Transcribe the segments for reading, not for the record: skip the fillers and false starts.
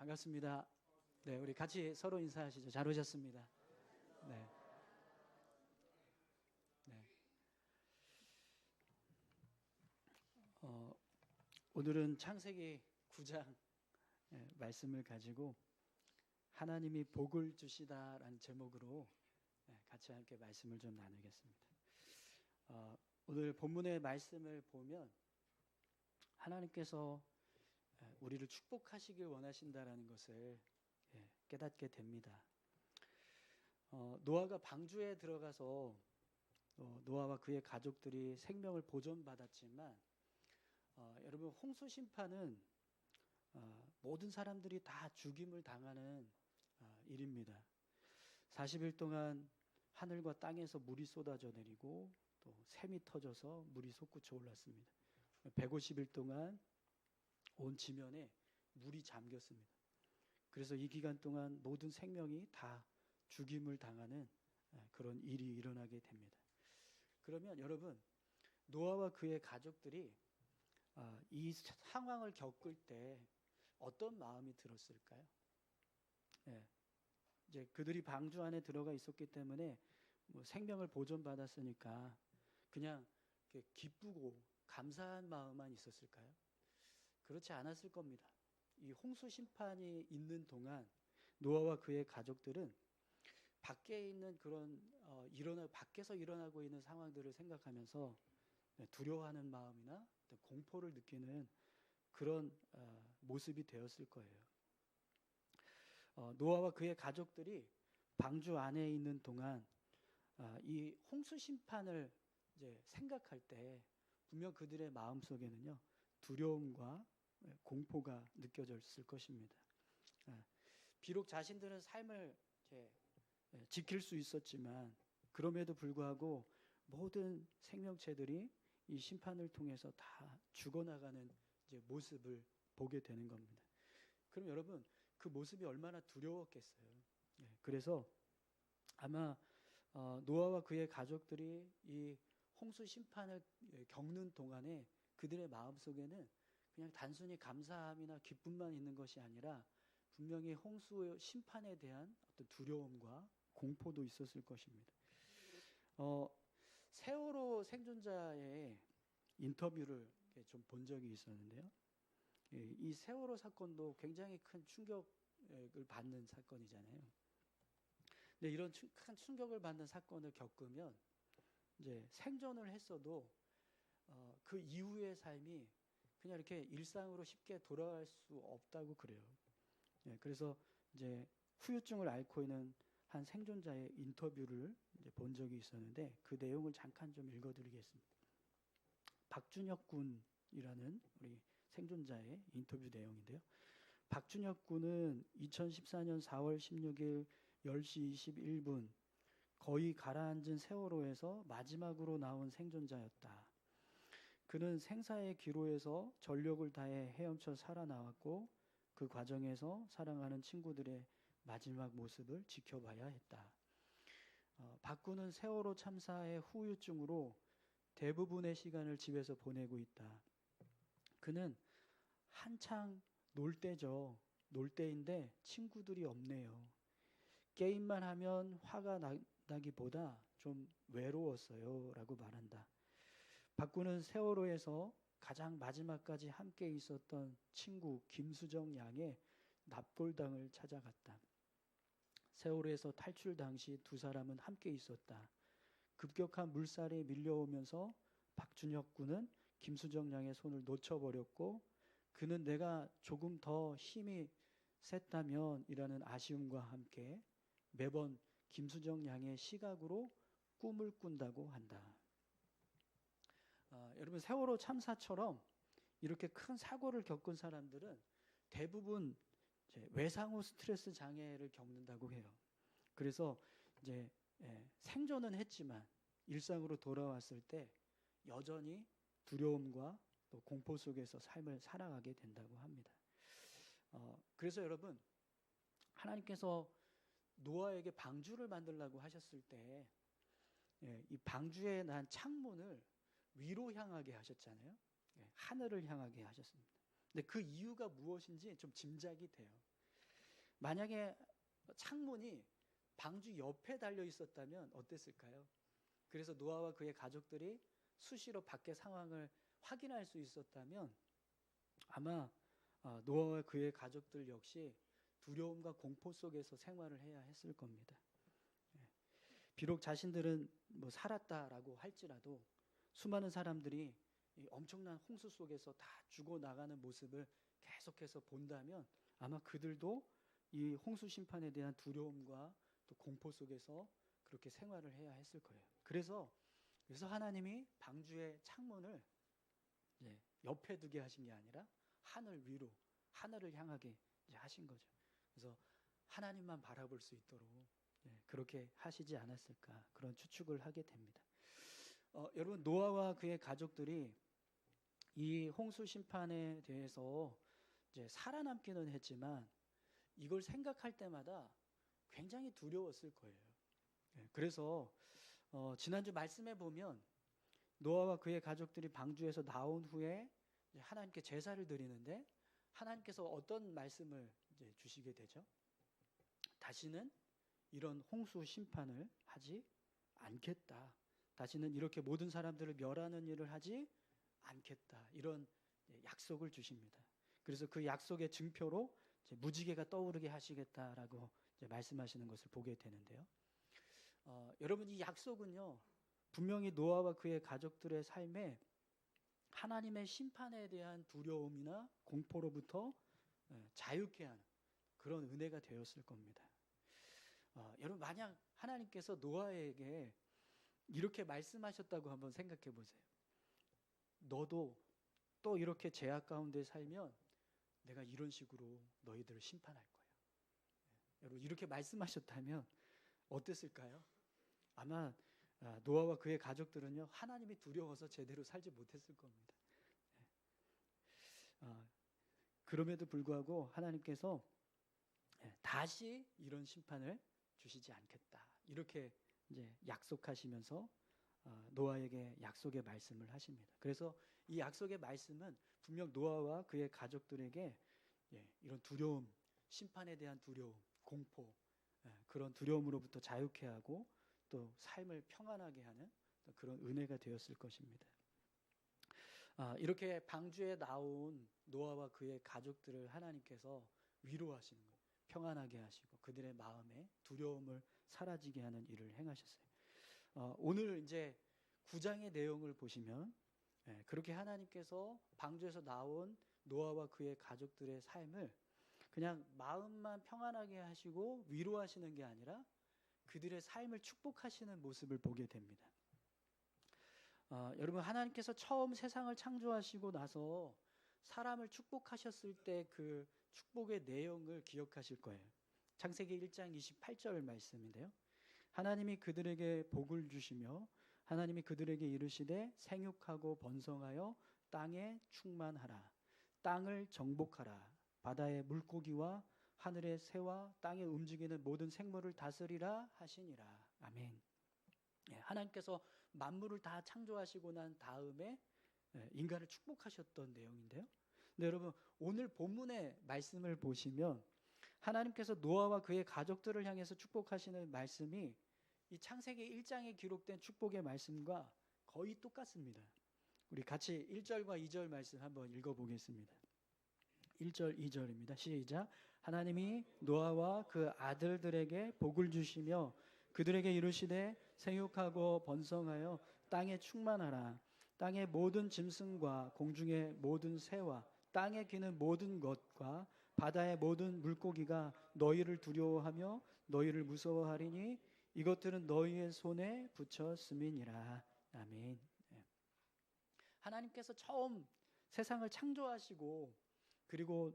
반갑습니다. 네, 우리 같이 서로 인사하시죠. 잘 오셨습니다. 네. 네. 어, 오늘은 창세기 9장 말씀을 가지고 하나님이 복을 주시다라는 제목으로 같이 함께 말씀을 좀 나누겠습니다. 오늘 본문의 말씀을 보면 하나님께서 우리를 축복하시길 원하신다라는 것을 깨닫게 됩니다. 노아가 방주에 들어가서 노아와 그의 가족들이 생명을 보존받았지만 여러분, 홍수 심판은 모든 사람들이 다 죽임을 당하는 일입니다. 40일 동안 하늘과 땅에서 물이 쏟아져 내리고 또 샘이 터져서 물이 솟구쳐 올랐습니다. 150일 동안 온 지면에 물이 잠겼습니다. 그래서 이 기간 동안 모든 생명이 다 죽임을 당하는 그런 일이 일어나게 됩니다. 그러면 여러분, 노아와 그의 가족들이 이 상황을 겪을 때 어떤 마음이 들었을까요? 이제 그들이 방주 안에 들어가 있었기 때문에 뭐 생명을 보존받았으니까 그냥 기쁘고 감사한 마음만 있었을까요? 그렇지 않았을 겁니다. 이 홍수 심판이 있는 동안 노아와 그의 가족들은 밖에 있는 그런 밖에서 일어나고 있는 상황들을 생각하면서 두려워하는 마음이나 공포를 느끼는 그런 모습이 되었을 거예요. 노아와 그의 가족들이 방주 안에 있는 동안 이 홍수 심판을 이제 생각할 때 분명 그들의 마음 속에는요, 두려움과 공포가 느껴졌을 것입니다. 비록 자신들은 삶을 지킬 수 있었지만 그럼에도 불구하고 모든 생명체들이 이 심판을 통해서 다 죽어나가는 이제 모습을 보게 되는 겁니다. 그럼 여러분, 그 모습이 얼마나 두려웠겠어요. 그래서 아마 노아와 그의 가족들이 이 홍수 심판을 겪는 동안에 그들의 마음속에는 그냥 단순히 감사함이나 기쁨만 있는 것이 아니라 분명히 홍수 심판에 대한 어떤 두려움과 공포도 있었을 것입니다. 세월호 생존자의 인터뷰를 좀 본 적이 있었는데요. 이 세월호 사건도 굉장히 큰 충격을 받는 사건이잖아요. 근데 이런 큰 충격을 받는 사건을 겪으면 이제 생존을 했어도 그 이후의 삶이 그냥 이렇게 일상으로 쉽게 돌아갈 수 없다고 그래요. 그래서 이제 후유증을 앓고 있는 한 생존자의 인터뷰를 이제 본 적이 있었는데 그 내용을 잠깐 좀 읽어드리겠습니다. 박준혁 군이라는 우리 생존자의 인터뷰 내용인데요. 박준혁 군은 2014년 4월 16일 10시 21분 거의 가라앉은 세월호에서 마지막으로 나온 생존자였다. 그는 생사의 기로에서 전력을 다해 헤엄쳐 살아나왔고 그 과정에서 사랑하는 친구들의 마지막 모습을 지켜봐야 했다. 박 군은 세월호 참사의 후유증으로 대부분의 시간을 집에서 보내고 있다. 그는 한창 놀 때죠. 놀 때인데 친구들이 없네요. 게임만 하면 화가 나기보다 좀 외로웠어요 라고 말한다. 박 군은 세월호에서 가장 마지막까지 함께 있었던 친구 김수정 양의 납골당을 찾아갔다. 세월호에서 탈출 당시 두 사람은 함께 있었다. 급격한 물살이 밀려오면서 박준혁 군은 김수정 양의 손을 놓쳐버렸고 그는 내가 조금 더 힘이 셌다면 이라는 아쉬움과 함께 매번 김수정 양의 시각으로 꿈을 꾼다고 한다. 여러분, 세월호 참사처럼 이렇게 큰 사고를 겪은 사람들은 대부분 이제 외상후 스트레스 장애를 겪는다고 해요. 그래서 이제 생존은 했지만 일상으로 돌아왔을 때 여전히 두려움과 또 공포 속에서 삶을 살아가게 된다고 합니다. 그래서 여러분, 하나님께서 노아에게 방주를 만들라고 하셨을 때 이 방주에 난 창문을 위로 향하게 하셨잖아요. 하늘을 향하게 하셨습니다. 근데 그 이유가 무엇인지 좀 짐작이 돼요. 만약에 창문이 방주 옆에 달려 있었다면 어땠을까요? 그래서 노아와 그의 가족들이 수시로 밖의 상황을 확인할 수 있었다면 아마 노아와 그의 가족들 역시 두려움과 공포 속에서 생활을 해야 했을 겁니다. 비록 자신들은 뭐 살았다라고 할지라도 수많은 사람들이 이 엄청난 홍수 속에서 다 죽어나가는 모습을 계속해서 본다면 아마 그들도 이 홍수 심판에 대한 두려움과 또 공포 속에서 그렇게 생활을 해야 했을 거예요. 그래서 하나님이 방주의 창문을 옆에 두게 하신 게 아니라 하늘 위로, 하늘을 향하게 하신 거죠. 그래서 하나님만 바라볼 수 있도록 그렇게 하시지 않았을까, 그런 추측을 하게 됩니다. 여러분, 노아와 그의 가족들이 이 홍수 심판에 대해서 이제 살아남기는 했지만 이걸 생각할 때마다 굉장히 두려웠을 거예요. 그래서 지난주 말씀에 보면 노아와 그의 가족들이 방주에서 나온 후에 하나님께 제사를 드리는데 하나님께서 어떤 말씀을 이제 주시게 되죠? 다시는 이런 홍수 심판을 하지 않겠다. 다시는 이렇게 모든 사람들을 멸하는 일을 하지 않겠다. 이런 약속을 주십니다. 그래서 그 약속의 증표로 무지개가 떠오르게 하시겠다라고 말씀하시는 것을 보게 되는데요. 여러분, 이 약속은요, 분명히 노아와 그의 가족들의 삶에 하나님의 심판에 대한 두려움이나 공포로부터 자유케 하는 그런 은혜가 되었을 겁니다. 여러분, 만약 하나님께서 노아에게 이렇게 말씀하셨다고 한번 생각해 보세요. 너도 또 이렇게 죄악 가운데 살면 내가 이런 식으로 너희들을 심판할 거야. 여러분, 이렇게 말씀하셨다면 어땠을까요? 아마 노아와 그의 가족들은요, 하나님이 두려워서 제대로 살지 못했을 겁니다. 그럼에도 불구하고 하나님께서 다시 이런 심판을 주시지 않겠다, 이렇게 이제 약속하시면서 노아에게 약속의 말씀을 하십니다. 그래서 이 약속의 말씀은 분명 노아와 그의 가족들에게 이런 두려움, 심판에 대한 두려움, 공포, 그런 두려움으로부터 자유케 하고 또 삶을 평안하게 하는 그런 은혜가 되었을 것입니다. 이렇게 방주에 나온 노아와 그의 가족들을 하나님께서 위로하시는 거예요. 평안하게 하시고 그들의 마음에 두려움을 사라지게 하는 일을 행하셨어요. 오늘 이제 9장의 내용을 보시면 그렇게 하나님께서 방주에서 나온 노아와 그의 가족들의 삶을 그냥 마음만 평안하게 하시고 위로하시는 게 아니라 그들의 삶을 축복하시는 모습을 보게 됩니다. 여러분, 하나님께서 처음 세상을 창조하시고 나서 사람을 축복하셨을 때 그 축복의 내용을 기억하실 거예요. 창세기 1장 28절 말씀인데요. 하나님이 그들에게 복을 주시며 하나님이 그들에게 이르시되 생육하고 번성하여 땅에 충만하라. 땅을 정복하라. 바다의 물고기와 하늘의 새와 땅에 움직이는 모든 생물을 다스리라 하시니라. 아멘. 하나님께서 만물을 다 창조하시고 난 다음에 인간을 축복하셨던 내용인데요. 근데 여러분, 오늘 본문의 말씀을 보시면 하나님께서 노아와 그의 가족들을 향해서 축복하시는 말씀이 이 창세기 1장에 기록된 축복의 말씀과 거의 똑같습니다. 우리 같이 1절과 2절 말씀 한번 읽어보겠습니다. 1절, 2절입니다. 시작. 하나님이 노아와 그 아들들에게 복을 주시며 그들에게 이르시되 생육하고 번성하여 땅에 충만하라. 땅의 모든 짐승과 공중의 모든 새와 땅에 기는 모든 것과 바다의 모든 물고기가 너희를 두려워하며 너희를 무서워하리니 이것들은 너희의 손에 붙였음이니라. 아멘. 하나님께서 처음 세상을 창조하시고 그리고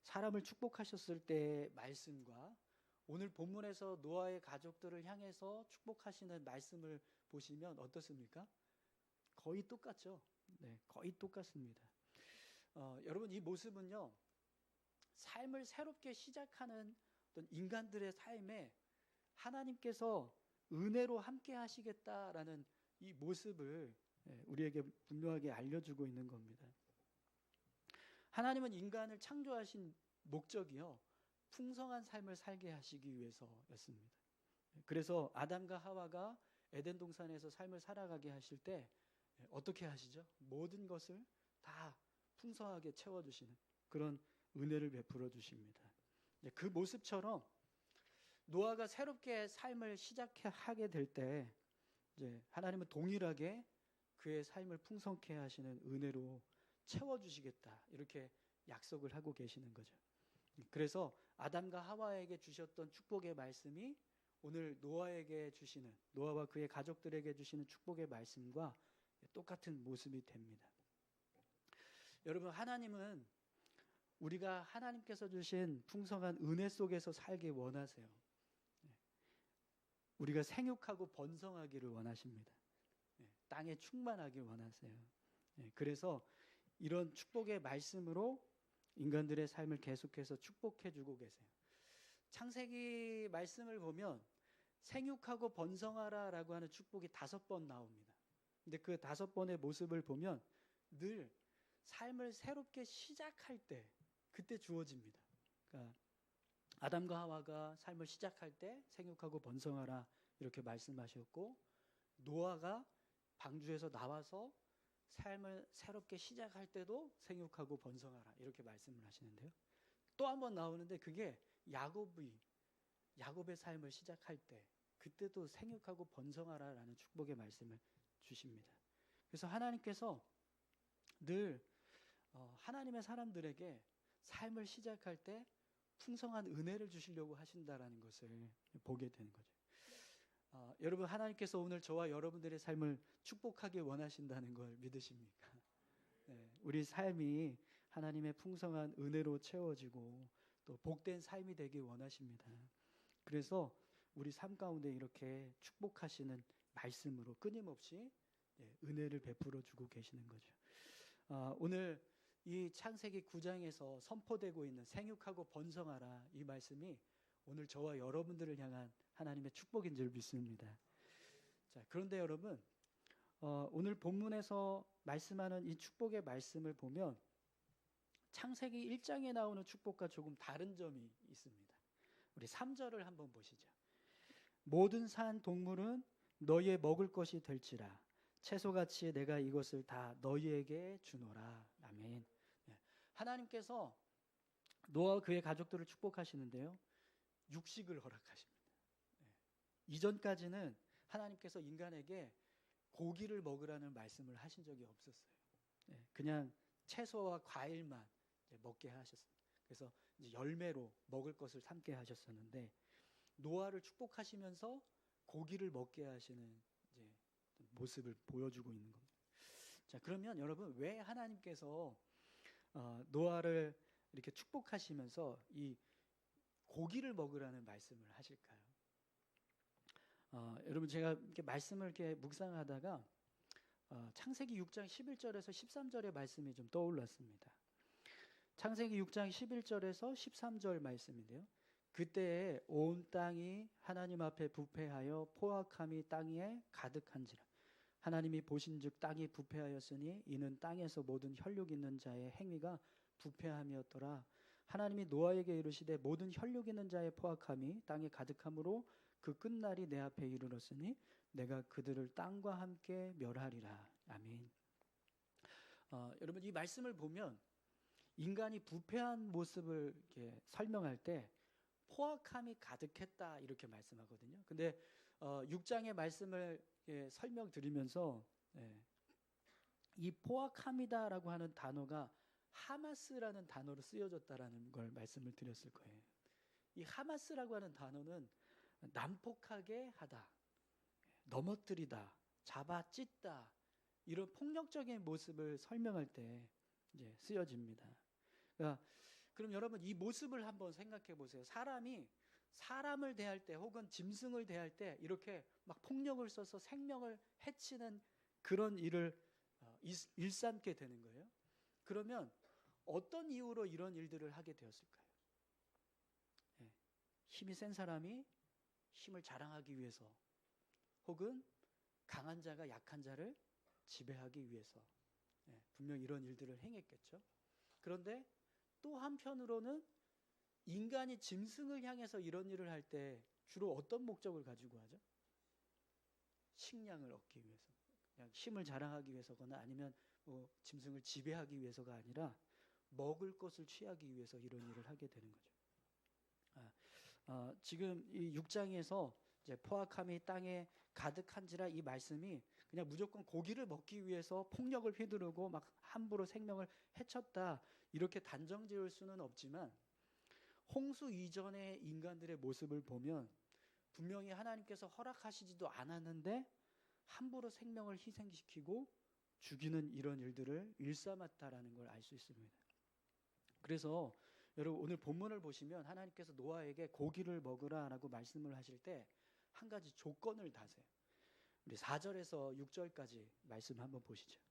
사람을 축복하셨을 때의 말씀과 오늘 본문에서 노아의 가족들을 향해서 축복하시는 말씀을 보시면 어떻습니까? 거의 똑같죠. 네, 거의 똑같습니다. 여러분, 이 모습은요, 삶을 새롭게 시작하는 어떤 인간들의 삶에 하나님께서 은혜로 함께 하시겠다라는 이 모습을 우리에게 분명하게 알려주고 있는 겁니다. 하나님은 인간을 창조하신 목적이요, 풍성한 삶을 살게 하시기 위해서였습니다. 그래서 아담과 하와가 에덴 동산에서 삶을 살아가게 하실 때 어떻게 하시죠? 모든 것을 다 풍성하게 채워주시는 그런 은혜를 베풀어 주십니다. 그 모습처럼 노아가 새롭게 삶을 시작하게 될 때 이제 하나님은 동일하게 그의 삶을 풍성케 하시는 은혜로 채워주시겠다 이렇게 약속을 하고 계시는 거죠. 그래서 아담과 하와에게 주셨던 축복의 말씀이 오늘 노아에게 주시는, 노아와 그의 가족들에게 주시는 축복의 말씀과 똑같은 모습이 됩니다. 여러분, 하나님은 우리가 하나님께서 주신 풍성한 은혜 속에서 살기 원하세요. 우리가 생육하고 번성하기를 원하십니다. 땅에 충만하길 원하세요. 그래서 이런 축복의 말씀으로 인간들의 삶을 계속해서 축복해 주고 계세요. 창세기 말씀을 보면 생육하고 번성하라라고 하는 축복이 5번 나옵니다. 근데 그 5번의 모습을 보면 늘 삶을 새롭게 시작할 때 그때 주어집니다. 그러니까 아담과 하와가 삶을 시작할 때 생육하고 번성하라 이렇게 말씀하셨고, 노아가 방주에서 나와서 삶을 새롭게 시작할 때도 생육하고 번성하라 이렇게 말씀을 하시는데요. 또 한 번 나오는데 그게 야곱의 삶을 시작할 때 그때도 생육하고 번성하라라는 축복의 말씀을 주십니다. 그래서 하나님께서 늘 하나님의 사람들에게 삶을 시작할 때 풍성한 은혜를 주시려고 하신다라는 것을 보게 되는 거죠. 여러분, 하나님께서 오늘 저와 여러분들의 삶을 축복하길 원하신다는 걸 믿으십니까? 우리 삶이 하나님의 풍성한 은혜로 채워지고 또 복된 삶이 되길 원하십니다. 그래서 우리 삶 가운데 이렇게 축복하시는 말씀으로 끊임없이 은혜를 베풀어 주고 계시는 거죠. 오늘 이 창세기 9장에서 선포되고 있는 생육하고 번성하라 이 말씀이 오늘 저와 여러분들을 향한 하나님의 축복인 줄 믿습니다. 자, 그런데 여러분, 오늘 본문에서 말씀하는 이 축복의 말씀을 보면 창세기 1장에 나오는 축복과 조금 다른 점이 있습니다. 우리 3절을 한번 보시죠. 모든 산 동물은 너희의 먹을 것이 될지라 채소같이 내가 이것을 다 너희에게 주노라. 아멘. 하나님께서 노아와 그의 가족들을 축복하시는데요, 육식을 허락하십니다. 이전까지는 하나님께서 인간에게 고기를 먹으라는 말씀을 하신 적이 없었어요. 그냥 채소와 과일만 먹게 하셨습니다. 그래서 이제 열매로 먹을 것을 삼게 하셨었는데, 노아를 축복하시면서 고기를 먹게 하시는 이제 모습을 보여주고 있는 겁니다. 자, 그러면 여러분, 왜 하나님께서 노아를 이렇게 축복하시면서 이 고기를 먹으라는 말씀을 하실까요? 여러분, 제가 이렇게 말씀을 이렇게 묵상하다가 창세기 6장 11절에서 13절의 말씀이 좀 떠올랐습니다. 창세기 6장 11절에서 13절 말씀인데요. 그때에 온 땅이 하나님 앞에 부패하여 포악함이 땅에 가득한지라. 하나님이 보신즉 땅이 부패하였으니 이는 땅에서 모든 혈육 있는 자의 행위가 부패함이었더라. 하나님이 노아에게 이르시되 모든 혈육 있는 자의 포악함이 땅에 가득함으로 그 끝날이 내 앞에 이르렀으니 내가 그들을 땅과 함께 멸하리라. 아멘. 여러분, 이 말씀을 보면 인간이 부패한 모습을 이렇게 설명할 때 포악함이 가득했다 이렇게 말씀하거든요. 근데 6장의 말씀을 설명드리면서 이 포악함이다라고 하는 단어가 하마스라는 단어로 쓰여졌다라는 걸 말씀을 드렸을 거예요. 이 하마스라고 하는 단어는 난폭하게 하다, 넘어뜨리다, 잡아 찢다 이런 폭력적인 모습을 설명할 때 이제 쓰여집니다. 그러니까 그럼 여러분, 이 모습을 한번 생각해 보세요. 사람이 사람을 대할 때 혹은 짐승을 대할 때 이렇게 막 폭력을 써서 생명을 해치는 그런 일을 일삼게 되는 거예요. 그러면 어떤 이유로 이런 일들을 하게 되었을까요? 힘이 센 사람이 힘을 자랑하기 위해서, 혹은 강한 자가 약한 자를 지배하기 위해서 분명 이런 일들을 행했겠죠. 그런데 또 한편으로는 인간이 짐승을 향해서 이런 일을 할 때 주로 어떤 목적을 가지고 하죠? 식량을 얻기 위해서, 그냥 힘을 자랑하기 위해서거나 아니면 뭐 짐승을 지배하기 위해서가 아니라 먹을 것을 취하기 위해서 이런 일을 하게 되는 거죠. 지금 이 6장에서 이제 포악함이 땅에 가득한지라, 이 말씀이 그냥 무조건 고기를 먹기 위해서 폭력을 휘두르고 막 함부로 생명을 해쳤다 이렇게 단정 지을 수는 없지만, 홍수 이전의 인간들의 모습을 보면 분명히 하나님께서 허락하시지도 않았는데 함부로 생명을 희생시키고 죽이는 이런 일들을 일삼았다라는 걸 알 수 있습니다. 그래서 여러분 오늘 본문을 보시면 하나님께서 노아에게 고기를 먹으라라고 말씀을 하실 때 한 가지 조건을 다세요. 우리 4절에서 6절까지 말씀 한번 보시죠.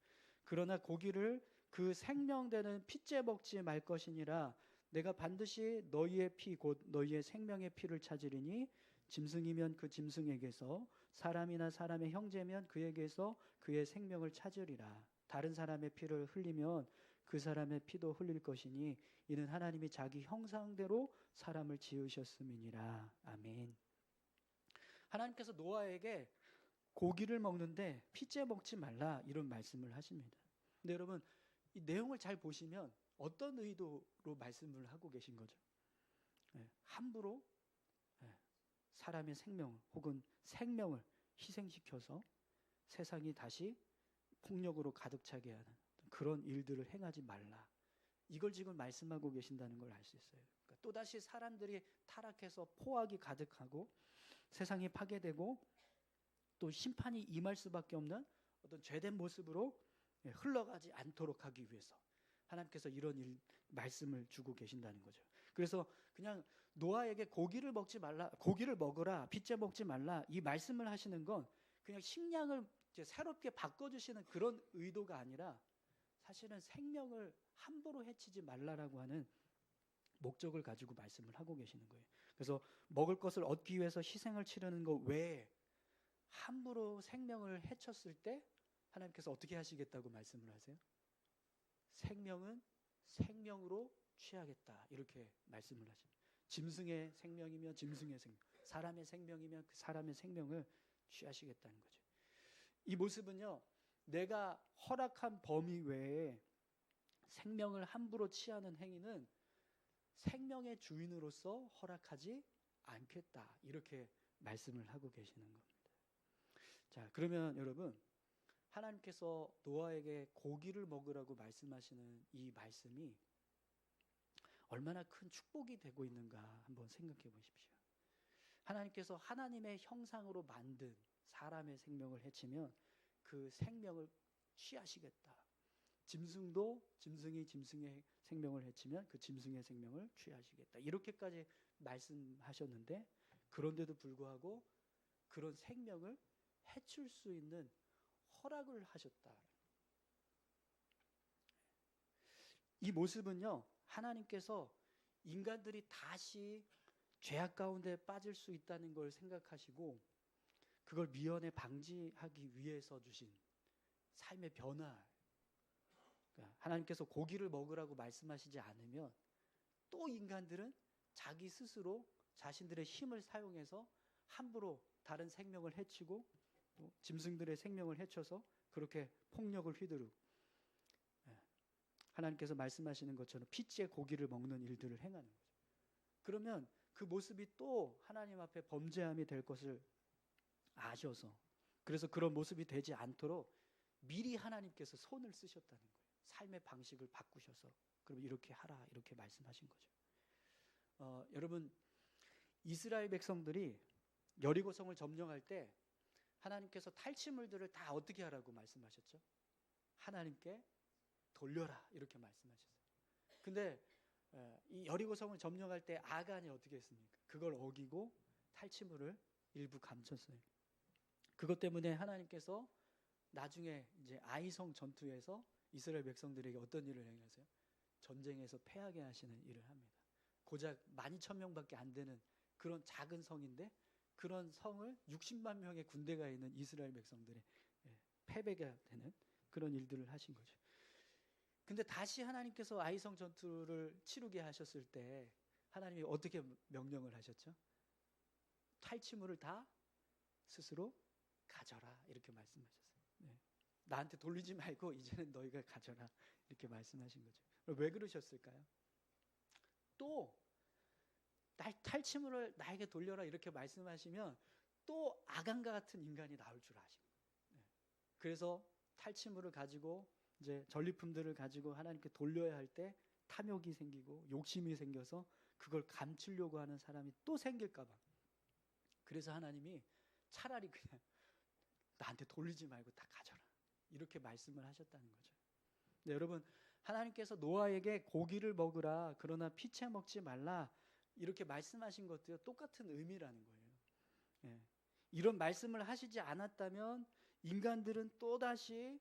그러나 고기를 그 생명되는 핏째 먹지 말 것이니라. 내가 반드시 너희의 피 곧 너희의 생명의 피를 찾으리니 짐승이면 그 짐승에게서, 사람이나 사람의 형제면 그에게서 그의 생명을 찾으리라. 다른 사람의 피를 흘리면 그 사람의 피도 흘릴 것이니 이는 하나님이 자기 형상대로 사람을 지으셨음이니라. 아멘. 하나님께서 노아에게 고기를 먹는데 핏째 먹지 말라 이런 말씀을 하십니다. 근데 여러분 이 내용을 잘 보시면 어떤 의도로 말씀을 하고 계신 거죠? 함부로 사람의 생명 혹은 생명을 희생시켜서 세상이 다시 폭력으로 가득 차게 하는 그런 일들을 행하지 말라. 이걸 지금 말씀하고 계신다는 걸 알 수 있어요. 그러니까 또다시 사람들이 타락해서 포악이 가득하고 세상이 파괴되고 또 심판이 임할 수밖에 없는 어떤 죄된 모습으로 흘러가지 않도록 하기 위해서 하나님께서 이런 말씀을 주고 계신다는 거죠. 그래서 그냥 노아에게 고기를 먹지 말라, 고기를 먹으라, 핏째 먹지 말라 이 말씀을 하시는 건 그냥 식량을 이제 새롭게 바꿔주시는 그런 의도가 아니라 사실은 생명을 함부로 해치지 말라라고 하는 목적을 가지고 말씀을 하고 계시는 거예요. 그래서 먹을 것을 얻기 위해서 희생을 치르는 것 외에 함부로 생명을 해쳤을 때 하나님께서 어떻게 하시겠다고 말씀을 하세요? 생명은 생명으로 취하겠다 이렇게 말씀을 하십니다. 짐승의 생명이면 짐승의 생명, 사람의 생명이면 그 사람의 생명을 취하시겠다는 거죠. 이 모습은요, 내가 허락한 범위 외에 생명을 함부로 취하는 행위는 생명의 주인으로서 허락하지 않겠다 이렇게 말씀을 하고 계시는 겁니다. 자, 그러면 여러분 하나님께서 노아에게 고기를 먹으라고 말씀하시는 이 말씀이 얼마나 큰 축복이 되고 있는가 한번 생각해 보십시오. 하나님께서 하나님의 형상으로 만든 사람의 생명을 해치면 그 생명을 취하시겠다. 짐승도 짐승이 짐승의 생명을 해치면 그 짐승의 생명을 취하시겠다. 이렇게까지 말씀하셨는데 그런데도 불구하고 그런 생명을 해칠 수 있는 허락을 하셨다. 이 모습은요, 하나님께서 인간들이 다시 죄악 가운데 빠질 수 있다는 걸 생각하시고 그걸 미연에 방지하기 위해서 주신 삶의 변화. 그러니까 하나님께서 고기를 먹으라고 말씀하시지 않으면 또 인간들은 자기 스스로 자신들의 힘을 사용해서 함부로 다른 생명을 해치고 또 짐승들의 생명을 해쳐서 그렇게 폭력을 휘두르고 하나님께서 말씀하시는 것처럼 핏째 고기를 먹는 일들을 행하는 거죠. 그러면 그 모습이 또 하나님 앞에 범죄함이 될 것을 아셔서 그래서 그런 모습이 되지 않도록 미리 하나님께서 손을 쓰셨다는 거예요. 삶의 방식을 바꾸셔서 그럼 이렇게 하라 이렇게 말씀하신 거죠. 여러분 이스라엘 백성들이 여리고성을 점령할 때 하나님께서 탈취물들을 다 어떻게 하라고 말씀하셨죠? 하나님께 돌려라 이렇게 말씀하셨어요. 근데 이 여리고성을 점령할 때 아간이 어떻게 했습니까? 그걸 어기고 탈취물을 일부 감췄어요. 그것 때문에 하나님께서 나중에 이제 아이성 전투에서 이스라엘 백성들에게 어떤 일을 행하세요? 전쟁에서 패하게 하시는 일을 합니다. 고작 12,000명밖에 안 되는 그런 작은 성인데 그런 성을 60만 명의 군대가 있는 이스라엘 백성들의 패배가 되는 그런 일들을 하신 거죠. 근데 다시 하나님께서 아이성 전투를 치르게 하셨을 때 하나님이 어떻게 명령을 하셨죠? 탈취물을 다 스스로 가져라 이렇게 말씀하셨어요. 네. 나한테 돌리지 말고 이제는 너희가 가져라 이렇게 말씀하신 거죠. 왜 그러셨을까요? 또 탈취물을 나에게 돌려라 이렇게 말씀하시면 또 아간과 같은 인간이 나올 줄 아십니다. 네. 그래서 탈취물을 가지고 이제 전리품들을 가지고 하나님께 돌려야 할 때 탐욕이 생기고 욕심이 생겨서 그걸 감추려고 하는 사람이 또 생길까 봐. 그래서 하나님이 차라리 그냥 나한테 돌리지 말고 다 가져라 이렇게 말씀을 하셨다는 거죠. 네, 여러분 하나님께서 노아에게 고기를 먹으라 그러나 피채 먹지 말라 이렇게 말씀하신 것도요 똑같은 의미라는 거예요. 예. 이런 말씀을 하시지 않았다면 인간들은 또다시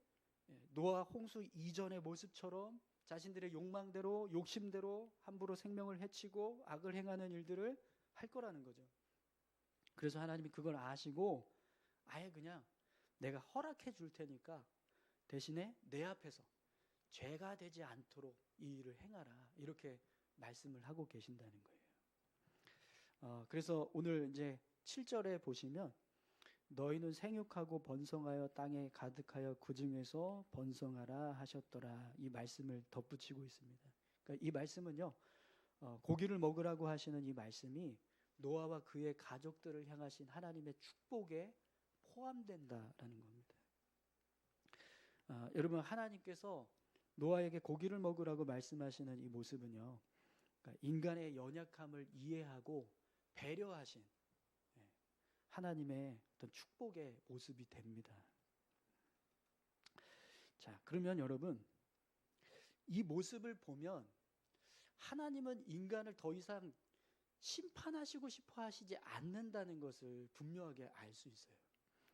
노아 홍수 이전의 모습처럼 자신들의 욕망대로 욕심대로 함부로 생명을 해치고 악을 행하는 일들을 할 거라는 거죠. 그래서 하나님이 그걸 아시고 아예 그냥 내가 허락해 줄 테니까 대신에 내 앞에서 죄가 되지 않도록 이 일을 행하라 이렇게 말씀을 하고 계신다는 거예요. 그래서 오늘 이제 7절에 보시면 너희는 생육하고 번성하여 땅에 가득하여 그 중에서 번성하라 하셨더라 이 말씀을 덧붙이고 있습니다. 그러니까 이 말씀은요 고기를 먹으라고 하시는 이 말씀이 노아와 그의 가족들을 향하신 하나님의 축복에 포함된다라는 겁니다. 여러분 하나님께서 노아에게 고기를 먹으라고 말씀하시는 이 모습은요 그러니까 인간의 연약함을 이해하고 배려하신 하나님의 어떤 축복의 모습이 됩니다. 자, 그러면 여러분 이 모습을 보면 하나님은 인간을 더 이상 심판하시고 싶어 하시지 않는다는 것을 분명하게 알 수 있어요.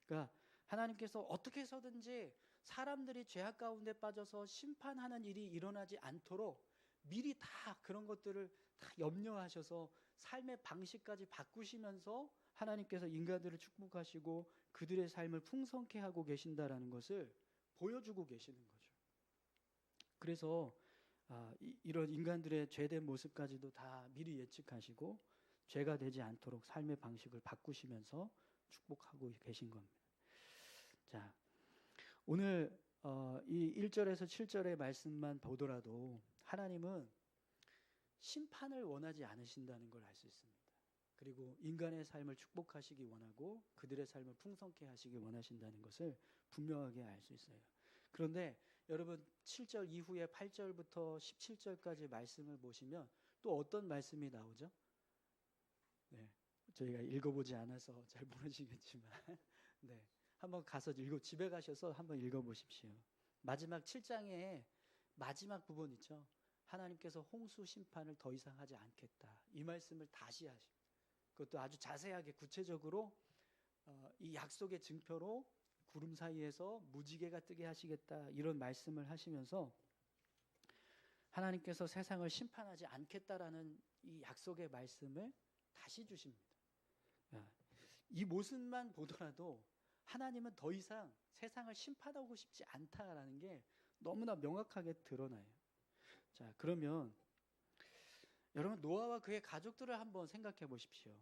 그러니까 하나님께서 어떻게 해서든지 사람들이 죄악 가운데 빠져서 심판하는 일이 일어나지 않도록 미리 다 그런 것들을 다 염려하셔서 삶의 방식까지 바꾸시면서 하나님께서 인간들을 축복하시고 그들의 삶을 풍성케 하고 계신다라는 것을 보여주고 계시는 거죠. 그래서 이런 인간들의 죄된 모습까지도 다 미리 예측하시고 죄가 되지 않도록 삶의 방식을 바꾸시면서 축복하고 계신 겁니다. 자, 오늘 이 1절에서 7절의 말씀만 보더라도 하나님은 심판을 원하지 않으신다는 걸 알 수 있습니다. 그리고 인간의 삶을 축복하시기 원하고 그들의 삶을 풍성케 하시기 원하신다는 것을 분명하게 알 수 있어요. 그런데 여러분 7절 이후에 8절부터 17절까지 말씀을 보시면 또 어떤 말씀이 나오죠? 네, 저희가 읽어보지 않아서 잘 모르시겠지만 네, 한번 가서 집에 가셔서 한번 읽어보십시오. 마지막 7장의 마지막 부분 있죠? 하나님께서 홍수 심판을 더 이상 하지 않겠다. 이 말씀을 다시 하십니다. 그것도 아주 자세하게 구체적으로 이 약속의 증표로 구름 사이에서 무지개가 뜨게 하시겠다 이런 말씀을 하시면서 하나님께서 세상을 심판하지 않겠다라는 이 약속의 말씀을 다시 주십니다. 이 모습만 보더라도 하나님은 더 이상 세상을 심판하고 싶지 않다라는 게 너무나 명확하게 드러나요. 자, 그러면 여러분 노아와 그의 가족들을 한번 생각해 보십시오.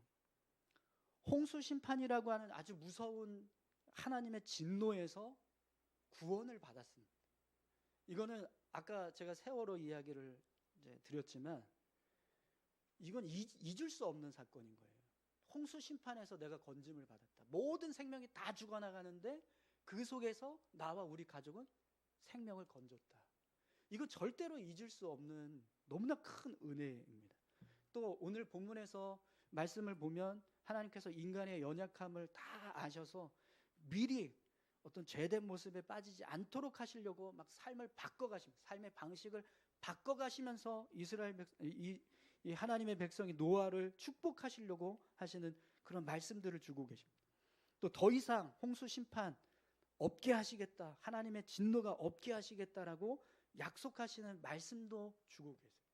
홍수 심판이라고 하는 아주 무서운 하나님의 진노에서 구원을 받았습니다. 이거는 아까 제가 세월호 이야기를 이제 드렸지만 이건 잊을 수 없는 사건인 거예요. 홍수 심판에서 내가 건짐을 받았다. 모든 생명이 다 죽어나가는데 그 속에서 나와 우리 가족은 생명을 건졌다. 이거 절대로 잊을 수 없는 너무나 큰 은혜입니다. 또 오늘 본문에서 말씀을 보면 하나님께서 인간의 연약함을 다 아셔서 미리 어떤 죄된 모습에 빠지지 않도록 하시려고 막 삶을 바꿔가시면서 삶의 방식을 바꿔가시면서 이 하나님의 백성이 노아를 축복하시려고 하시는 그런 말씀들을 주고 계십니다. 또 더 이상 홍수 심판 없게 하시겠다. 하나님의 진노가 없게 하시겠다라고 약속하시는 말씀도 주고 계세요.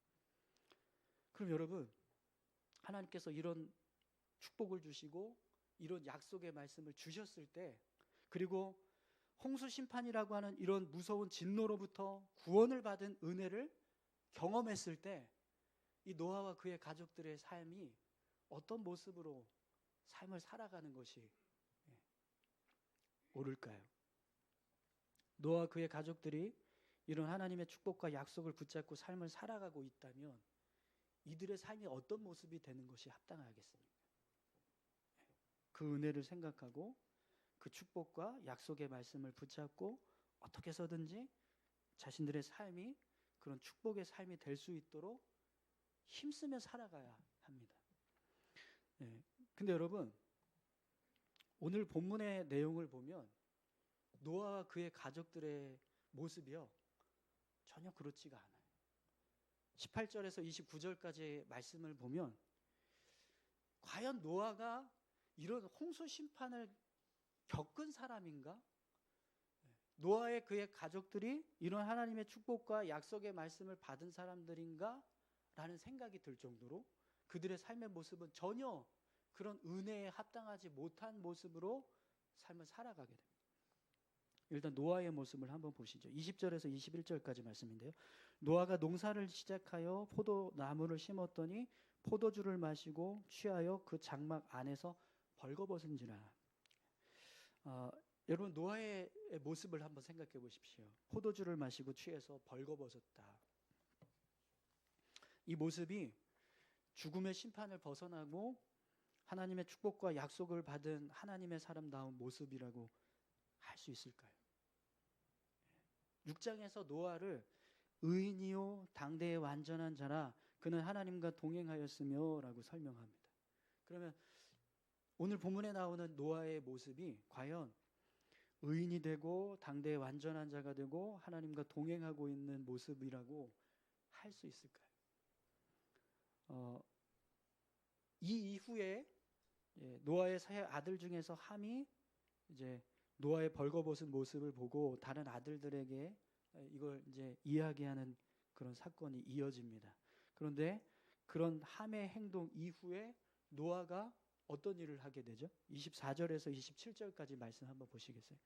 그럼 여러분 하나님께서 이런 축복을 주시고 이런 약속의 말씀을 주셨을 때 그리고 홍수 심판이라고 하는 이런 무서운 진노로부터 구원을 받은 은혜를 경험했을 때 이 노아와 그의 가족들의 삶이 어떤 모습으로 삶을 살아가는 것이 옳을까요? 노아와 그의 가족들이 이런 하나님의 축복과 약속을 붙잡고 삶을 살아가고 있다면 이들의 삶이 어떤 모습이 되는 것이 합당하겠습니까? 그 은혜를 생각하고 그 축복과 약속의 말씀을 붙잡고 어떻게 해서든지 자신들의 삶이 그런 축복의 삶이 될 수 있도록 힘쓰며 살아가야 합니다. 근데 여러분, 오늘 본문의 내용을 보면 노아와 그의 가족들의 모습이요, 전혀 그렇지가 않아요. 18절에서 29절까지의 말씀을 보면 과연 노아가 이런 홍수 심판을 겪은 사람인가? 노아의 그의 가족들이 이런 하나님의 축복과 약속의 말씀을 받은 사람들인가? 라는 생각이 들 정도로 그들의 삶의 모습은 전혀 그런 은혜에 합당하지 못한 모습으로 삶을 살아가게 됩니다. 일단 노아의 모습을 한번 보시죠. 20절에서 21절까지 말씀인데요. 노아가 농사를 시작하여 포도나무를 심었더니 포도주를 마시고 취하여 그 장막 안에서 벌거벗은지라. 여러분, 노아의 모습을 한번 생각해 보십시오. 포도주를 마시고 취해서 벌거벗었다. 이 모습이 죽음의 심판을 벗어나고 하나님의 축복과 약속을 받은 하나님의 사람다운 모습이라고 할 수 있을까요? 6장에서 노아를 의인이요 당대의 완전한 자라 그는 하나님과 동행하였으며 라고 설명합니다. 그러면 오늘 본문에 나오는 노아의 모습이 과연 의인이 되고 당대의 완전한 자가 되고 하나님과 동행하고 있는 모습이라고 할 수 있을까요? 이 이후에 노아의 세 아들 중에서 함이 이제 노아의 벌거벗은 모습을 보고 다른 아들들에게 이걸 이제 이야기하는 그런 사건이 이어집니다. 그런데 그런 함의 행동 이후에 노아가 어떤 일을 하게 되죠? 24절에서 27절까지 말씀 한번 보시겠어요?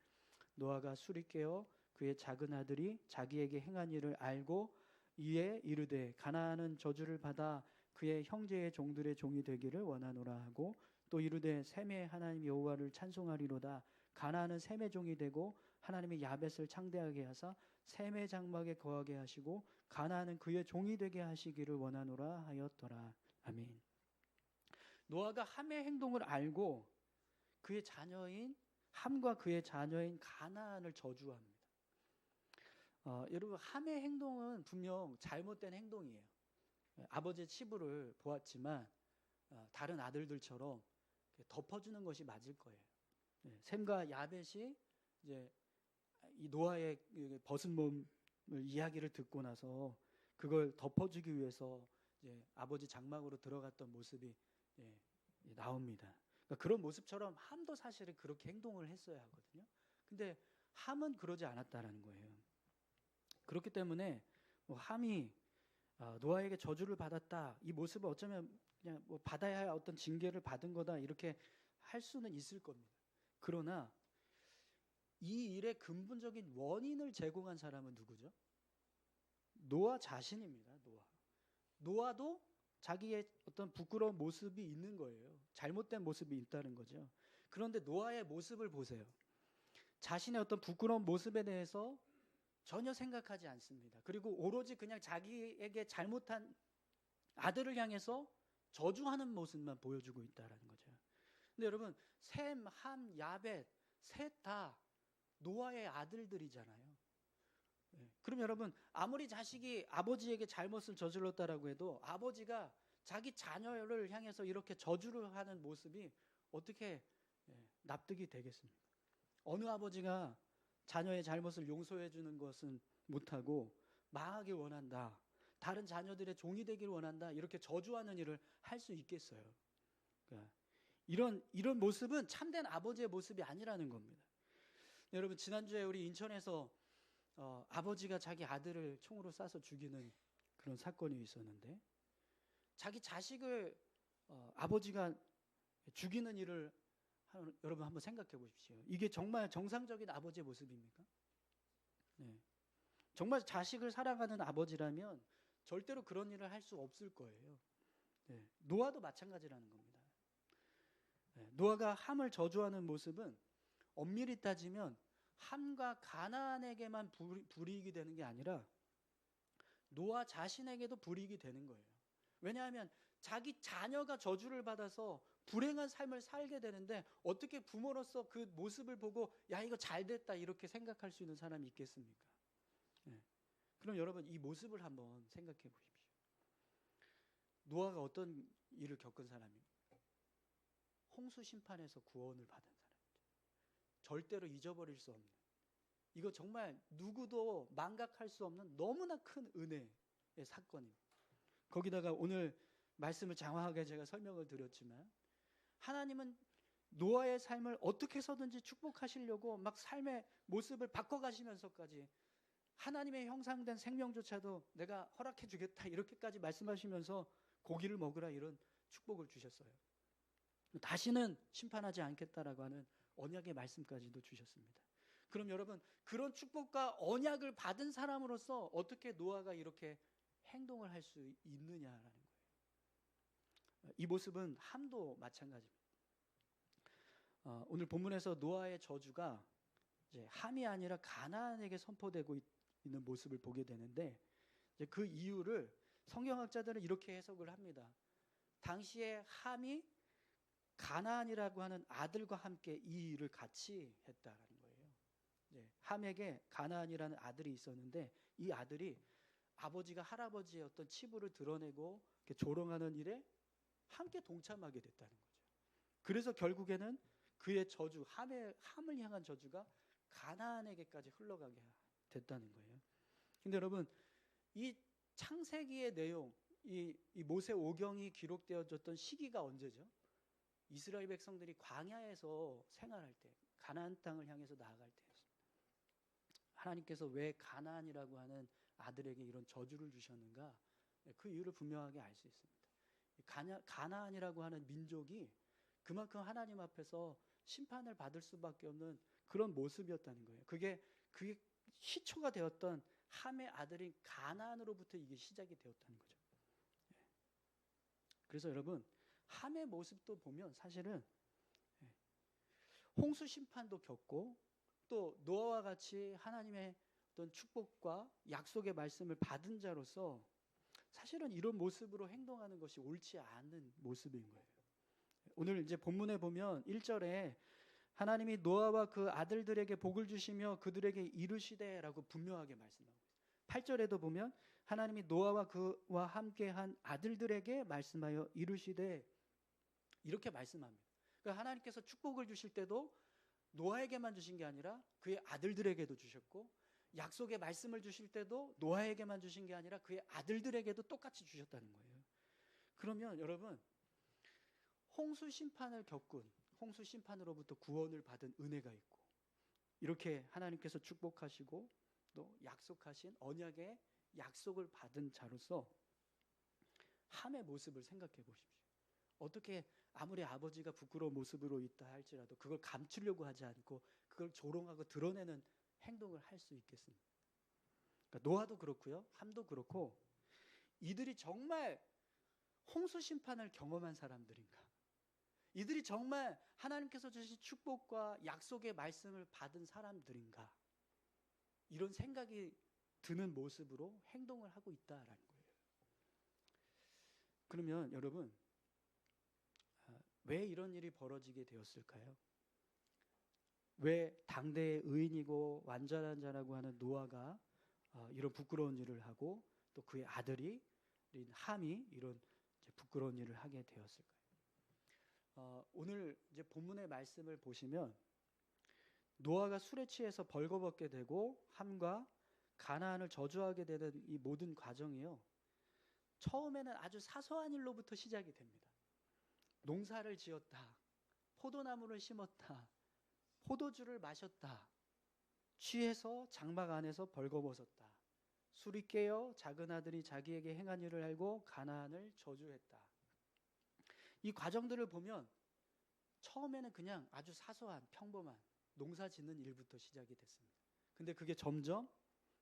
노아가 술이 깨어 그의 작은 아들이 자기에게 행한 일을 알고 이에 이르되 가나안은 저주를 받아 그의 형제의 종들의 종이 되기를 원하노라 하고 또 이르되 셈의 하나님 여호와를 찬송하리로다. 가나안은 셈의 종이 되고 하나님의 야벳을 창대하게 하사 셈의 장막에 거하게 하시고 가나안은 그의 종이 되게 하시기를 원하노라 하였더라. 아멘. 노아가 함의 행동을 알고 그의 자녀인 함과 그의 자녀인 가나안을 저주합니다. 여러분, 함의 행동은 분명 잘못된 행동이에요. 아버지의 치부를 보았지만 다른 아들들처럼 덮어주는 것이 맞을 거예요. 셈과 야벳이 이제 이 노아의 벗은 몸을 이야기를 듣고 나서 그걸 덮어주기 위해서 이제 아버지 장막으로 들어갔던 모습이 나옵니다. 그러니까 그런 모습처럼 함도 사실은 그렇게 행동을 했어야 하거든요. 근데 함은 그러지 않았다라는 거예요. 그렇기 때문에 뭐 함이 노아에게 저주를 받았다, 이 모습을 어쩌면 그냥 뭐 받아야 할 어떤 징계를 받은 거다 이렇게 할 수는 있을 겁니다. 그러나 이 일의 근본적인 원인을 제공한 사람은 누구죠? 노아 자신입니다. 노아도 자기의 어떤 부끄러운 모습이 있는 거예요. 잘못된 모습이 있다는 거죠. 그런데 노아의 모습을 보세요. 자신의 어떤 부끄러운 모습에 대해서 전혀 생각하지 않습니다. 그리고 오로지 그냥 자기에게 잘못한 아들을 향해서 저주하는 모습만 보여주고 있다는 거죠. 근데 여러분, 셈, 함, 야벳 셋 다 노아의 아들들이잖아요. 그럼 여러분, 아무리 자식이 아버지에게 잘못을 저질렀다라고 해도 아버지가 자기 자녀를 향해서 이렇게 저주를 하는 모습이 어떻게 납득이 되겠습니까? 어느 아버지가 자녀의 잘못을 용서해 주는 것은 못하고 망하길 원한다, 다른 자녀들의 종이 되기를 원한다, 이렇게 저주하는 일을 할 수 있겠어요? 그러니까 이런 모습은 참된 아버지의 모습이 아니라는 겁니다. 여러분, 지난주에 우리 인천에서 아버지가 자기 아들을 총으로 쏴서 죽이는 그런 사건이 있었는데, 자기 자식을 아버지가 죽이는 일을 여러분 한번 생각해 보십시오. 이게 정말 정상적인 아버지의 모습입니까? 네. 정말 자식을 사랑하는 아버지라면 절대로 그런 일을 할 수 없을 거예요. 네, 노아도 마찬가지라는 겁니다. 네, 노아가 함을 저주하는 모습은 엄밀히 따지면 함과 가나안에게만 불이익이 되는 게 아니라 노아 자신에게도 불이익이 되는 거예요. 왜냐하면 자기 자녀가 저주를 받아서 불행한 삶을 살게 되는데 어떻게 부모로서 그 모습을 보고 야 이거 잘 됐다 이렇게 생각할 수 있는 사람이 있겠습니까? 네. 그럼 여러분 이 모습을 한번 생각해 보십시오. 노아가 어떤 일을 겪은 사람입니까? 홍수 심판에서 구원을 받은 사람이죠. 절대로 잊어버릴 수 없는, 이거 정말 누구도 망각할 수 없는 너무나 큰 은혜의 사건입니다. 거기다가 오늘 말씀을 장황하게 제가 설명을 드렸지만 하나님은 노아의 삶을 어떻게 해서든지 축복하시려고 막 삶의 모습을 바꿔가시면서까지 하나님의 형상된 생명조차도 내가 허락해 주겠다 이렇게까지 말씀하시면서 고기를 먹으라 이런 축복을 주셨어요. 다시는 심판하지 않겠다라고 하는 언약의 말씀까지도 주셨습니다. 그럼 여러분 그런 축복과 언약을 받은 사람으로서 어떻게 노아가 이렇게 행동을 할 수 있느냐라는 거예요. 이 모습은 함도 마찬가지입니다. 오늘 본문에서 노아의 저주가 이제 함이 아니라 가나안에게 선포되고 있는 모습을 보게 되는데 이제 그 이유를 성경학자들은 이렇게 해석을 합니다. 당시에 함이 가나안이라고 하는 아들과 함께 이 일을 같이 했다라는 거예요. 함에게 가나안이라는 아들이 있었는데 이 아들이 아버지가 할아버지의 어떤 치부를 드러내고 조롱하는 일에 함께 동참하게 됐다는 거죠. 그래서 결국에는 그의 저주, 함을 향한 저주가 가나안에게까지 흘러가게 됐다는 거예요. 근데 여러분 이 창세기의 내용, 이 모세 오경이 기록되어졌던 시기가 언제죠? 이스라엘 백성들이 광야에서 생활할 때, 가나안 땅을 향해서 나아갈 때였습니다. 하나님께서 왜 가나안이라고 하는 아들에게 이런 저주를 주셨는가? 그 이유를 분명하게 알 수 있습니다. 가나안이라고 하는 민족이 그만큼 하나님 앞에서 심판을 받을 수밖에 없는 그런 모습이었다는 거예요. 그게 시초가 되었던 함의 아들인 가나안으로부터 이게 시작이 되었다는 거죠. 그래서 여러분 함의 모습도 보면 사실은 홍수 심판도 겪고 또 노아와 같이 하나님의 어떤 축복과 약속의 말씀을 받은 자로서 사실은 이런 모습으로 행동하는 것이 옳지 않은 모습인 거예요. 오늘 이제 본문에 보면 1절에 하나님이 노아와 그 아들들에게 복을 주시며 그들에게 이르시되라고 분명하게 말씀하고 있어요. 8절에도 보면 하나님이 노아와 그와 함께한 아들들에게 말씀하여 이르시되 이렇게 말씀합니다. 그러니까 하나님께서 축복을 주실 때도 노아에게만 주신 게 아니라 그의 아들들에게도 주셨고 약속의 말씀을 주실 때도 노아에게만 주신 게 아니라 그의 아들들에게도 똑같이 주셨다는 거예요. 그러면 여러분 홍수 심판을 겪은, 홍수 심판으로부터 구원을 받은 은혜가 있고 이렇게 하나님께서 축복하시고 또 약속하신 언약의 약속을 받은 자로서 함의 모습을 생각해 보십시오. 어떻게 아무리 아버지가 부끄러운 모습으로 있다 할지라도 그걸 감추려고 하지 않고 그걸 조롱하고 드러내는 행동을 할 수 있겠습니까? 그러니까 노아도 그렇고요, 함도 그렇고 이들이 정말 홍수 심판을 경험한 사람들인가? 이들이 정말 하나님께서 주신 축복과 약속의 말씀을 받은 사람들인가? 이런 생각이 드는 모습으로 행동을 하고 있다라는 거예요. 그러면 여러분 왜 이런 일이 벌어지게 되었을까요? 왜 당대의 의인이고 완전한 자라고 하는 노아가 이런 부끄러운 일을 하고 또 그의 아들이 함이 이런 부끄러운 일을 하게 되었을까요? 오늘 이제 본문의 말씀을 보시면 노아가 술에 취해서 벌거벗게 되고 함과 가나안을 저주하게 되는 이 모든 과정이요. 처음에는 아주 사소한 일로부터 시작이 됩니다. 농사를 지었다. 포도나무를 심었다. 포도주를 마셨다. 취해서 장막 안에서 벌거벗었다. 술이 깨어 작은 아들이 자기에게 행한 일을 알고 가나안을 저주했다. 이 과정들을 보면 처음에는 그냥 아주 사소한 평범한 농사 짓는 일부터 시작이 됐습니다. 근데 그게 점점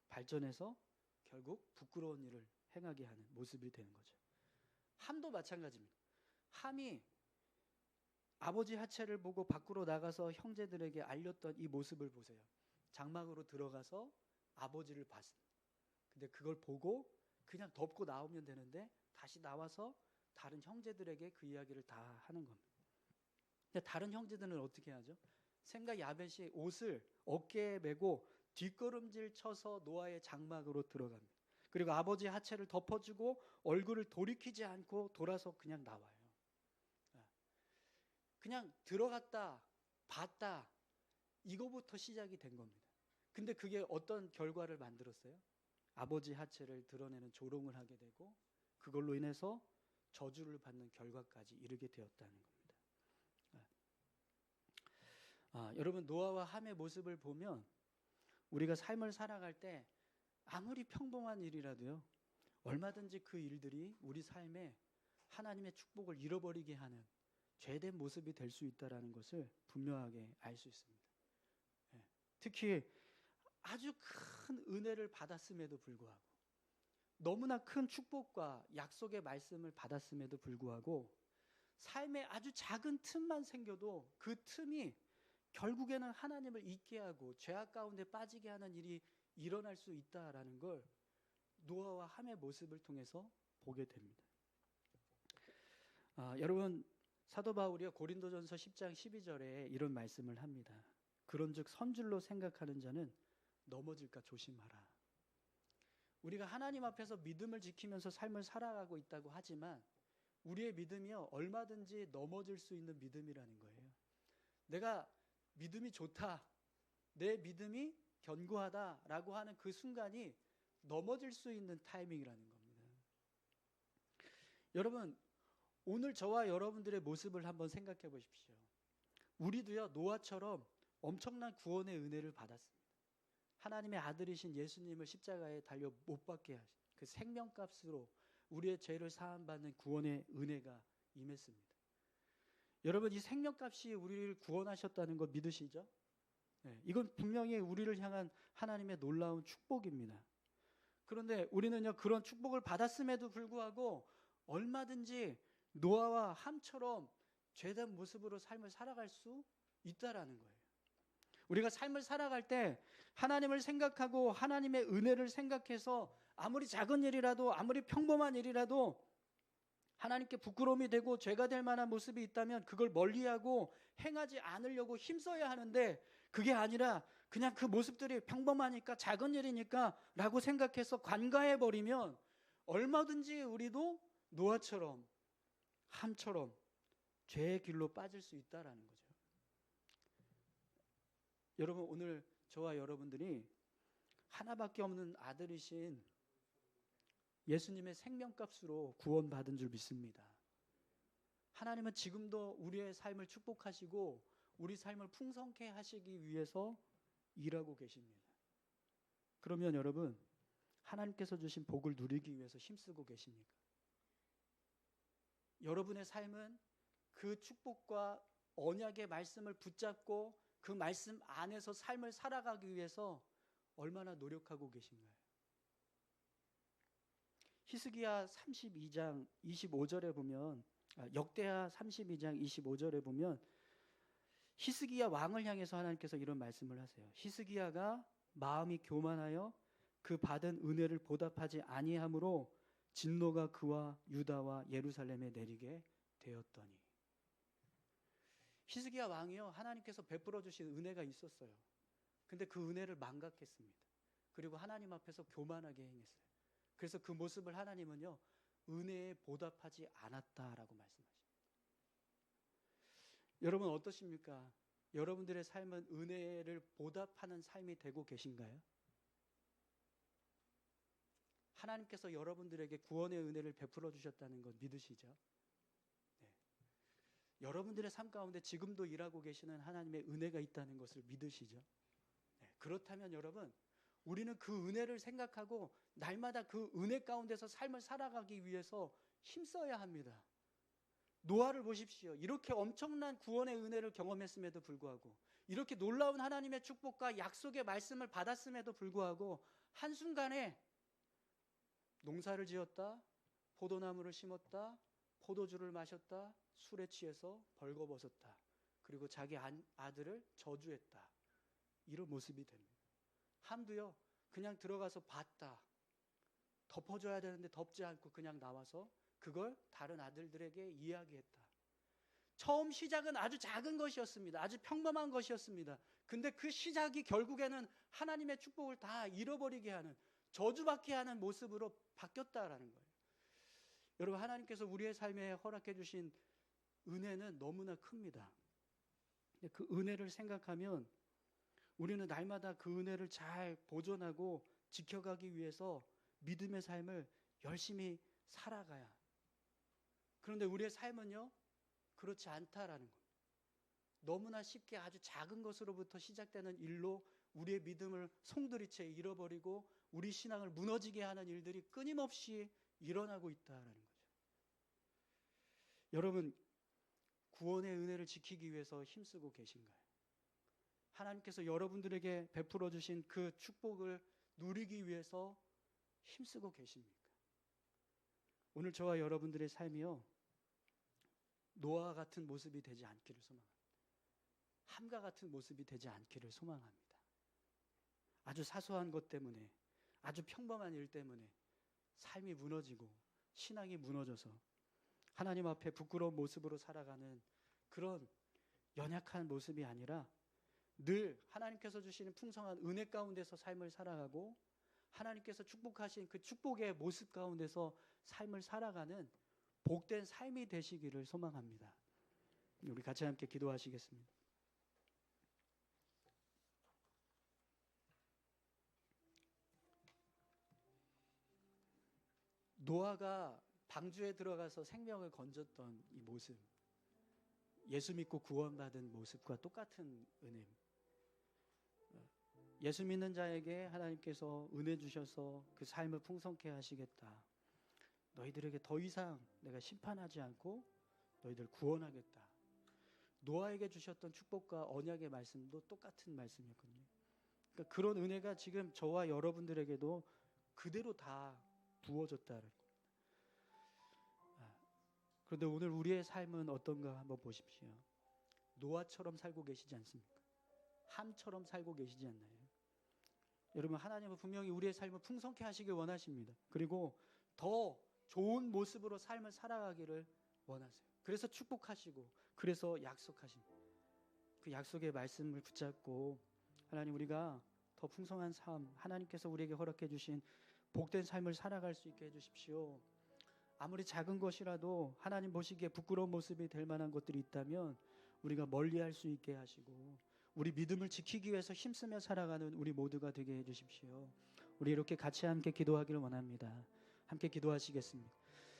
발전해서 결국 부끄러운 일을 행하게 하는 모습이 되는 거죠. 함도 마찬가지입니다. 함이 아버지 하체를 보고 밖으로 나가서 형제들에게 알렸던 이 모습을 보세요. 장막으로 들어가서 아버지를 봤습니다. 근데 그걸 보고 그냥 덮고 나오면 되는데 다시 나와서 다른 형제들에게 그 이야기를 다 하는 겁니다. 근데 다른 형제들은 어떻게 하죠? 셈과 야벳이 옷을 어깨에 메고 뒷걸음질 쳐서 노아의 장막으로 들어갑니다. 그리고 아버지 하체를 덮어주고 얼굴을 돌이키지 않고 돌아서 그냥 나와요. 그냥 들어갔다 봤다 이거부터 시작이 된 겁니다. 근데 그게 어떤 결과를 만들었어요? 아버지 하체를 드러내는 조롱을 하게 되고 그걸로 인해서 저주를 받는 결과까지 이르게 되었다는 겁니다. 여러분 노아와 함의 모습을 보면 우리가 삶을 살아갈 때 아무리 평범한 일이라도요 얼마든지 그 일들이 우리 삶에 하나님의 축복을 잃어버리게 하는 죄된 모습이 될 수 있다는 것을 분명하게 알 수 있습니다. 특히 아주 큰 은혜를 받았음에도 불구하고 너무나 큰 축복과 약속의 말씀을 받았음에도 불구하고 삶에 아주 작은 틈만 생겨도 그 틈이 결국에는 하나님을 잊게 하고 죄악 가운데 빠지게 하는 일이 일어날 수 있다라는 걸 노아와 함의 모습을 통해서 보게 됩니다. 여러분 사도 바울이 고린도전서 10장 12절에 이런 말씀을 합니다. 그런즉 선줄로 생각하는 자는 넘어질까 조심하라. 우리가 하나님 앞에서 믿음을 지키면서 삶을 살아가고 있다고 하지만 우리의 믿음이요 얼마든지 넘어질 수 있는 믿음이라는 거예요. 내가 믿음이 좋다, 내 믿음이 견고하다라고 하는 그 순간이 넘어질 수 있는 타이밍이라는 겁니다. 여러분 오늘 저와 여러분들의 모습을 한번 생각해 보십시오. 우리도요 노아처럼 엄청난 구원의 은혜를 받았습니다. 하나님의 아들이신 예수님을 십자가에 달려 못 박게 하신 그 생명값으로 우리의 죄를 사함받는 구원의 은혜가 임했습니다. 여러분 이 생명값이 우리를 구원하셨다는 거 믿으시죠? 네, 이건 분명히 우리를 향한 하나님의 놀라운 축복입니다. 그런데 우리는요 그런 축복을 받았음에도 불구하고 얼마든지 노아와 함처럼 죄된 모습으로 삶을 살아갈 수 있다라는 거예요. 우리가 삶을 살아갈 때 하나님을 생각하고 하나님의 은혜를 생각해서 아무리 작은 일이라도 아무리 평범한 일이라도 하나님께 부끄러움이 되고 죄가 될 만한 모습이 있다면 그걸 멀리하고 행하지 않으려고 힘써야 하는데 그게 아니라 그냥 그 모습들이 평범하니까 작은 일이니까 라고 생각해서 관가해버리면 얼마든지 우리도 노아처럼 함처럼 죄의 길로 빠질 수 있다라는 거죠. 여러분 오늘 저와 여러분들이 하나밖에 없는 아들이신 예수님의 생명값으로 구원받은 줄 믿습니다. 하나님은 지금도 우리의 삶을 축복하시고 우리 삶을 풍성케 하시기 위해서 일하고 계십니다. 그러면 여러분 하나님께서 주신 복을 누리기 위해서 힘쓰고 계십니까? 여러분의 삶은 그 축복과 언약의 말씀을 붙잡고 그 말씀 안에서 삶을 살아가기 위해서 얼마나 노력하고 계신가요? 히스기야 32장 25절에 보면 역대하 32장 25절에 보면 히스기야 왕을 향해서 하나님께서 이런 말씀을 하세요. 히스기야가 마음이 교만하여 그 받은 은혜를 보답하지 아니함으로 진노가 그와 유다와 예루살렘에 내리게 되었더니. 히스기야 왕이요 하나님께서 베풀어 주신 은혜가 있었어요. 근데 그 은혜를 망각했습니다. 그리고 하나님 앞에서 교만하게 행했어요. 그래서 그 모습을 하나님은요 은혜에 보답하지 않았다라고 말씀하십니다. 여러분 어떠십니까? 여러분들의 삶은 은혜를 보답하는 삶이 되고 계신가요? 하나님께서 여러분들에게 구원의 은혜를 베풀어 주셨다는 것 믿으시죠? 네. 여러분들의 삶 가운데 지금도 일하고 계시는 하나님의 은혜가 있다는 것을 믿으시죠? 네. 그렇다면 여러분 우리는 그 은혜를 생각하고 날마다 그 은혜 가운데서 삶을 살아가기 위해서 힘써야 합니다. 노아를 보십시오. 이렇게 엄청난 구원의 은혜를 경험했음에도 불구하고 이렇게 놀라운 하나님의 축복과 약속의 말씀을 받았음에도 불구하고 한순간에 농사를 지었다, 포도나무를 심었다, 포도주를 마셨다, 술에 취해서 벌거벗었다. 그리고 자기 아들을 저주했다. 이런 모습이 됩니다. 함도요, 그냥 들어가서 봤다. 덮어줘야 되는데 덮지 않고 그냥 나와서 그걸 다른 아들들에게 이야기했다. 처음 시작은 아주 작은 것이었습니다. 아주 평범한 것이었습니다. 근데 그 시작이 결국에는 하나님의 축복을 다 잃어버리게 하는, 저주받게 하는 모습으로 바뀌었다라는 거예요. 여러분, 하나님께서 우리의 삶에 허락해 주신 은혜는 너무나 큽니다. 그 은혜를 생각하면 우리는 날마다 그 은혜를 잘 보존하고 지켜가기 위해서 믿음의 삶을 열심히 살아가야. 그런데 우리의 삶은요, 그렇지 않다라는 겁니다. 너무나 쉽게 아주 작은 것으로부터 시작되는 일로 우리의 믿음을 송두리째 잃어버리고 우리 신앙을 무너지게 하는 일들이 끊임없이 일어나고 있다라는 거죠. 여러분, 구원의 은혜를 지키기 위해서 힘쓰고 계신가요? 하나님께서 여러분들에게 베풀어 주신 그 축복을 누리기 위해서 힘쓰고 계십니까? 오늘 저와 여러분들의 삶이요, 노아와 같은 모습이 되지 않기를 소망합니다. 함과 같은 모습이 되지 않기를 소망합니다. 아주 사소한 것 때문에, 아주 평범한 일 때문에 삶이 무너지고 신앙이 무너져서 하나님 앞에 부끄러운 모습으로 살아가는 그런 연약한 모습이 아니라 늘 하나님께서 주시는 풍성한 은혜 가운데서 삶을 살아가고 하나님께서 축복하신 그 축복의 모습 가운데서 삶을 살아가는 복된 삶이 되시기를 소망합니다. 우리 같이 함께 기도하시겠습니다. 노아가 방주에 들어가서 생명을 건졌던 이 모습, 예수 믿고 구원받은 모습과 똑같은 은혜입니다. 예수 믿는 자에게 하나님께서 은혜 주셔서 그 삶을 풍성케 하시겠다. 너희들에게 더 이상 내가 심판하지 않고 너희들 구원하겠다. 노아에게 주셨던 축복과 언약의 말씀도 똑같은 말씀이었거든요. 그러니까 그런 은혜가 지금 저와 여러분들에게도 그대로 다 부어졌다는 겁니다. 그런데 오늘 우리의 삶은 어떤가 한번 보십시오. 노아처럼 살고 계시지 않습니까? 함처럼 살고 계시지 않나요? 여러분, 하나님은 분명히 우리의 삶을 풍성케 하시길 원하십니다. 그리고 더 좋은 모습으로 삶을 살아가기를 원하세요. 그래서 축복하시고 그래서 약속하십니다. 그 약속의 말씀을 붙잡고 하나님, 우리가 더 풍성한 삶, 하나님께서 우리에게 허락해 주신 복된 삶을 살아갈 수 있게 해주십시오. 아무리 작은 것이라도 하나님 보시기에 부끄러운 모습이 될 만한 것들이 있다면 우리가 멀리할 수 있게 하시고 우리 믿음을 지키기 위해서 힘쓰며 살아가는 우리 모두가 되게 해주십시오. 우리 이렇게 같이 함께 기도하기를 원합니다. 함께 기도하시겠습니다.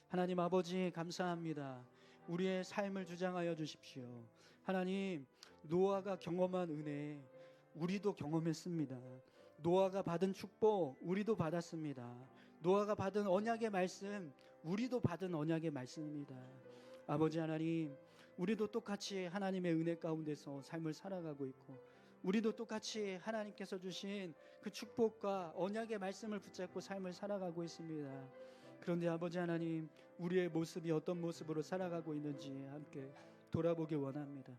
하나님 아버지, 감사합니다. 우리의 삶을 주장하여 주십시오. 하나님, 노아가 경험한 은혜 우리도 경험했습니다. 노아가 받은 축복 우리도 받았습니다. 노아가 받은 언약의 말씀 우리도 받은 언약의 말씀입니다. 아버지 하나님, 우리도 똑같이 하나님의 은혜 가운데서 삶을 살아가고 있고 우리도 똑같이 하나님께서 주신 그 축복과 언약의 말씀을 붙잡고 삶을 살아가고 있습니다. 그런데 아버지 하나님, 우리의 모습이 어떤 모습으로 살아가고 있는지 함께 돌아보길 원합니다.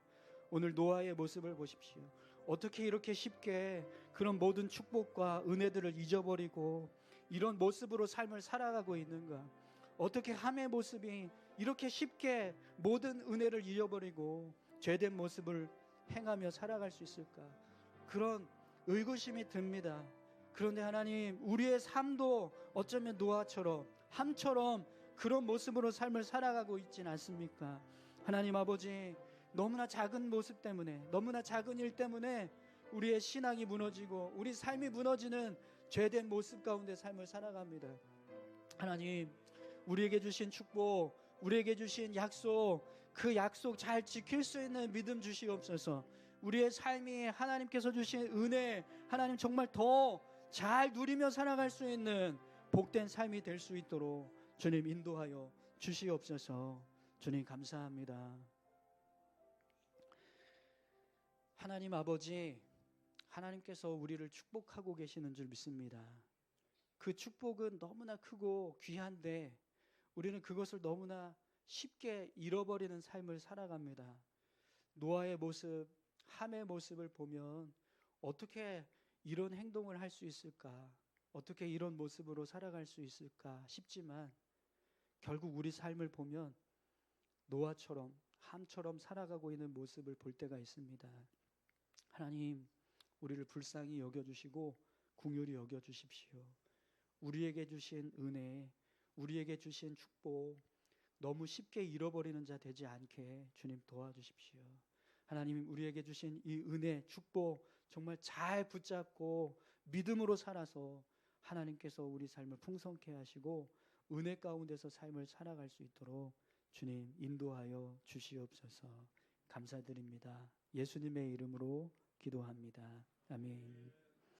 오늘 노아의 모습을 보십시오. 어떻게 이렇게 쉽게 그런 모든 축복과 은혜들을 잊어버리고 이런 모습으로 삶을 살아가고 있는가? 어떻게 함의 모습이 이렇게 쉽게 모든 은혜를 잃어버리고 죄된 모습을 행하며 살아갈 수 있을까? 그런 의구심이 듭니다. 그런데 하나님, 우리의 삶도 어쩌면 노아처럼 함처럼 그런 모습으로 삶을 살아가고 있진 않습니까? 하나님 아버지, 너무나 작은 모습 때문에, 너무나 작은 일 때문에 우리의 신앙이 무너지고 우리 삶이 무너지는 죄된 모습 가운데 삶을 살아갑니다. 하나님, 우리에게 주신 축복, 우리에게 주신 약속, 그 약속 잘 지킬 수 있는 믿음 주시옵소서. 우리의 삶이 하나님께서 주신 은혜, 하나님 정말 더 잘 누리며 살아갈 수 있는 복된 삶이 될 수 있도록 주님 인도하여 주시옵소서. 주님 감사합니다. 하나님 아버지, 하나님께서 우리를 축복하고 계시는 줄 믿습니다. 그 축복은 너무나 크고 귀한데 우리는 그것을 너무나 쉽게 잃어버리는 삶을 살아갑니다. 노아의 모습, 함의 모습을 보면 어떻게 이런 행동을 할 수 있을까? 어떻게 이런 모습으로 살아갈 수 있을까 싶지만 결국 우리 삶을 보면 노아처럼 함처럼 살아가고 있는 모습을 볼 때가 있습니다. 하나님, 우리를 불쌍히 여겨주시고 긍휼히 여겨주십시오. 우리에게 주신 은혜, 우리에게 주신 축복 너무 쉽게 잃어버리는 자 되지 않게 주님 도와주십시오. 하나님, 우리에게 주신 이 은혜, 축복 정말 잘 붙잡고 믿음으로 살아서 하나님께서 우리 삶을 풍성케 하시고 은혜 가운데서 삶을 살아갈 수 있도록 주님 인도하여 주시옵소서. 감사드립니다. 예수님의 이름으로 기도합니다. 아멘.